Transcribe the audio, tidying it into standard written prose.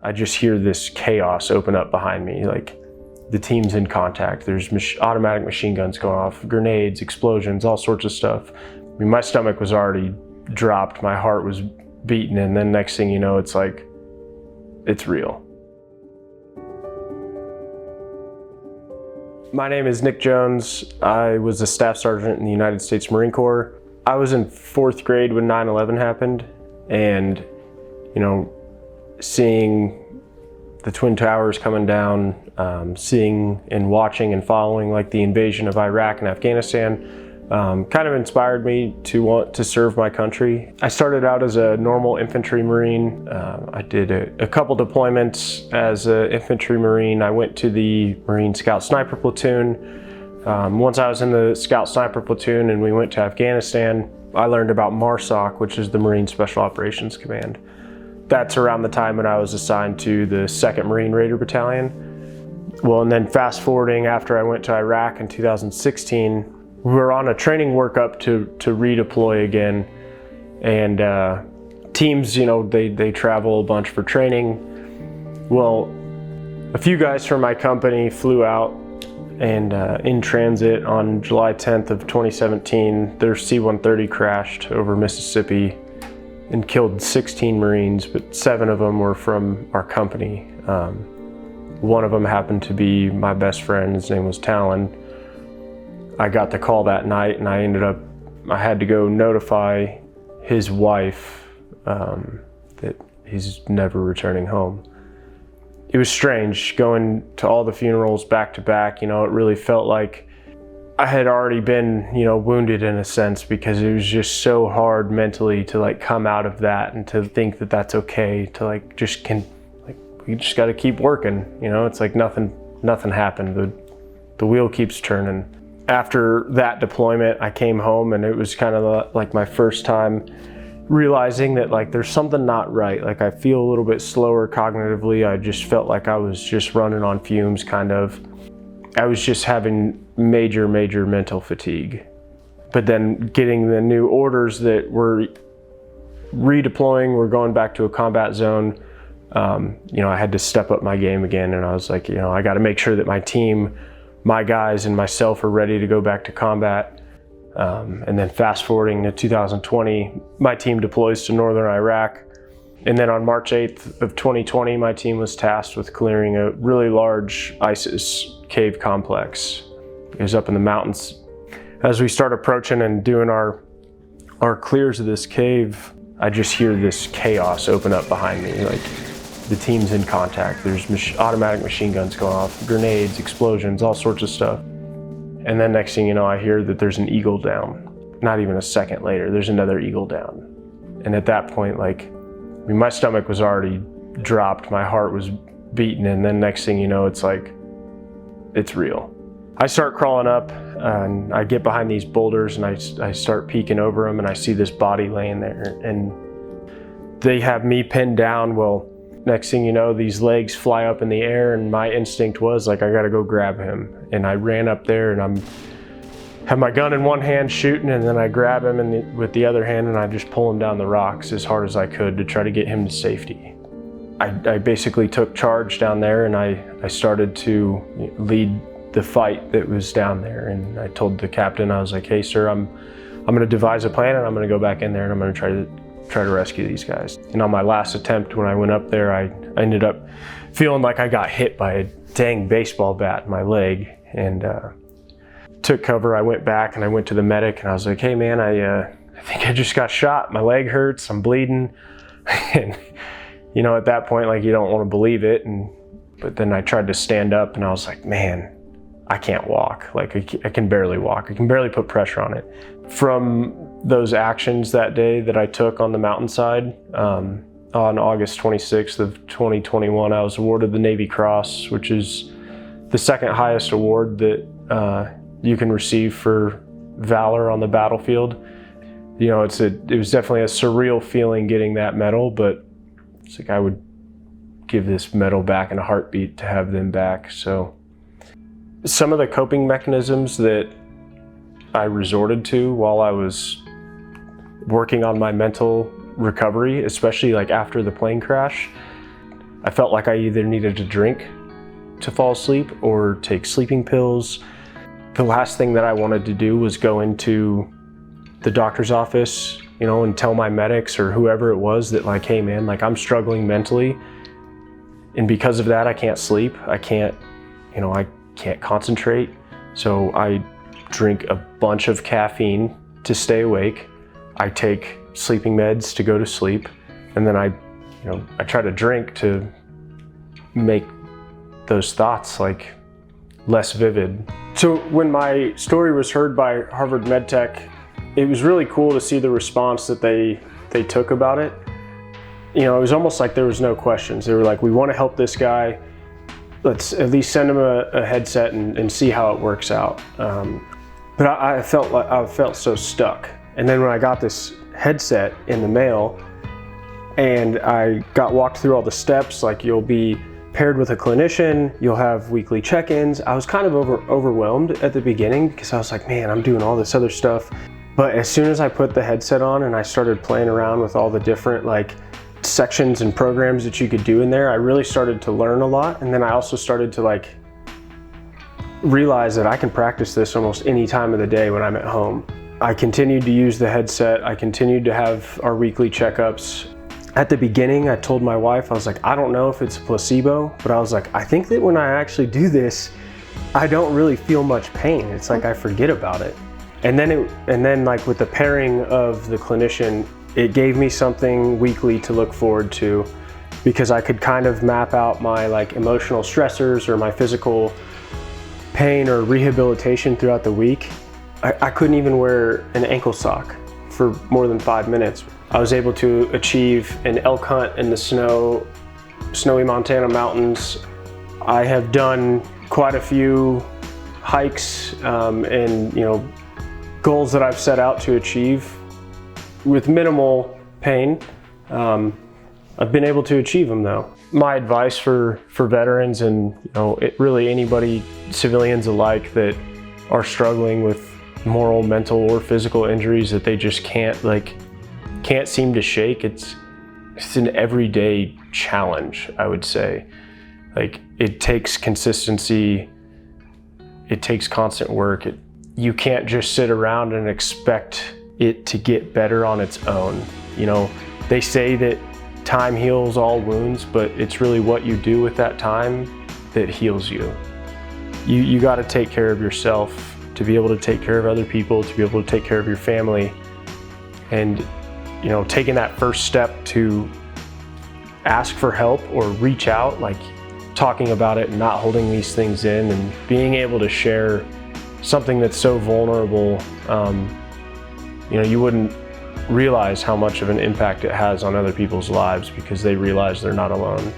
I just hear this chaos open up behind me. Like the team's in contact. There's automatic machine guns going off, grenades, explosions, all sorts of stuff. I mean, my stomach was already dropped. My heart was beating. And then next thing you know, it's like, it's real. My name is Nick Jones. I was a staff sergeant in the United States Marine Corps. I was in 4th grade when 9/11 happened, and seeing the Twin Towers coming down, seeing and watching and following like the invasion of Iraq and Afghanistan kind of inspired me to want to serve my country. I started out as a normal infantry Marine. I did a couple deployments as an infantry Marine. I went to the Marine Scout Sniper Platoon. Once I was in the Scout Sniper Platoon and we went to Afghanistan, I learned about MARSOC, which is the Marine Special Operations Command. That's around the time when I was assigned to the 2nd Marine Raider Battalion. Well, and then fast forwarding after I went to Iraq in 2016, we were on a training workup to redeploy again. And teams, they travel a bunch for training. Well, a few guys from my company flew out, and in transit on July 10th of 2017, their C-130 crashed over Mississippi and killed 16 Marines, but 7 of them were from our company. One of them happened to be my best friend. His name was Talon. I got the call that night, and I had to go notify his wife that he's never returning home. It was strange going to all the funerals back to back. It really felt like I had already been, wounded in a sense, because it was just so hard mentally to come out of that and to think that that's okay, to we just got to keep working. It's like nothing happened. The wheel keeps turning. After that deployment, I came home, and it was kind of like my first time realizing that there's something not right. I feel a little bit slower cognitively. I just felt like I was just running on fumes, kind of. I was just having major mental fatigue. But then getting the new orders that we're redeploying, we're going back to a combat zone, I had to step up my game again, and I was like, I got to make sure that my team, my guys and myself are ready to go back to combat. And then fast forwarding to 2020, my team deploys to northern Iraq. And then on March 8th of 2020, my team was tasked with clearing a really large ISIS cave complex. It was up in the mountains. As we start approaching and doing our clears of this cave, I just hear this chaos open up behind me. The team's in contact. There's automatic machine guns going off, grenades, explosions, all sorts of stuff. And then next thing you know, I hear that there's an eagle down. Not even a second later, there's another eagle down. And at that point, my stomach was already dropped. My heart was beating. And then next thing you know, it's like, it's real. I start crawling up, and I get behind these boulders, and I start peeking over them, and I see this body laying there, and they have me pinned down. Well, next thing you know, these legs fly up in the air, and my instinct was I gotta go grab him. And I ran up there, and have my gun in one hand shooting, and then I grab him with the other hand, and I just pull him down the rocks as hard as I could to try to get him to safety. I basically took charge down there, and I started to lead the fight that was down there. And I told the captain, I was like, hey sir, I'm gonna devise a plan, and I'm gonna go back in there, and I'm gonna try to rescue these guys. And on my last attempt, when I went up there, I ended up feeling like I got hit by a dang baseball bat in my leg, and took cover. I went back and I went to the medic, and I was like, hey man, I think I just got shot. My leg hurts, I'm bleeding. And at that point, you don't want to believe it. But then I tried to stand up, and I was like, man, I can't walk. I can barely walk. I can barely put pressure on it. From those actions that day that I took on the mountainside, on August 26th of 2021, I was awarded the Navy Cross, which is the 2nd highest award that you can receive for valor on the battlefield. It was definitely a surreal feeling getting that medal, but it's like I would give this medal back in a heartbeat to have them back. So some of the coping mechanisms that I resorted to while I was working on my mental recovery, especially after the plane crash, I felt like I either needed to drink to fall asleep or take sleeping pills. The last thing that I wanted to do was go into the doctor's office, you know, and tell my medics or whoever it was that like, hey man, like I'm struggling mentally. And because of that, I can't sleep. I can't concentrate. So I drink a bunch of caffeine to stay awake. I take sleeping meds to go to sleep. And then I try to drink to make those thoughts like less vivid. So when my story was heard by Harvard MedTech, it was really cool to see the response that they took about it. You know, it was almost like there was no questions. They were like, we want to help this guy. Let's at least send him a headset and see how it works out. But I felt so stuck. And then when I got this headset in the mail and I got walked through all the steps, like you'll be paired with a clinician, you'll have weekly check-ins. I was kind of overwhelmed at the beginning because I was like, man, I'm doing all this other stuff. But as soon as I put the headset on and I started playing around with all the different like sections and programs that you could do in there, I really started to learn a lot. And then I also started to like realize that I can practice this almost any time of the day when I'm at home. I continued to use the headset. I continued to have our weekly checkups. At the beginning, I told my wife, I was like, I don't know if it's a placebo, but I was like, I think that when I actually do this, I don't really feel much pain. It's like I forget about it. And then like with the pairing of the clinician, it gave me something weekly to look forward to because I could kind of map out my like emotional stressors or my physical pain or rehabilitation throughout the week. I couldn't even wear an ankle sock for more than 5 minutes. I was able to achieve an elk hunt in the snowy Montana mountains. I have done quite a few hikes and goals that I've set out to achieve with minimal pain. I've been able to achieve them though. My advice for veterans and really anybody, civilians alike, that are struggling with moral, mental, or physical injuries that they just can't seem to shake. It's an everyday challenge, I would say. Like, it takes consistency, it takes constant work. You can't just sit around and expect it to get better on its own. They say that time heals all wounds, but it's really what you do with that time that heals you. You got to take care of yourself to be able to take care of other people, to be able to take care of your family. And taking that first step to ask for help or reach out, like talking about it and not holding these things in and being able to share something that's so vulnerable, you wouldn't realize how much of an impact it has on other people's lives because they realize they're not alone.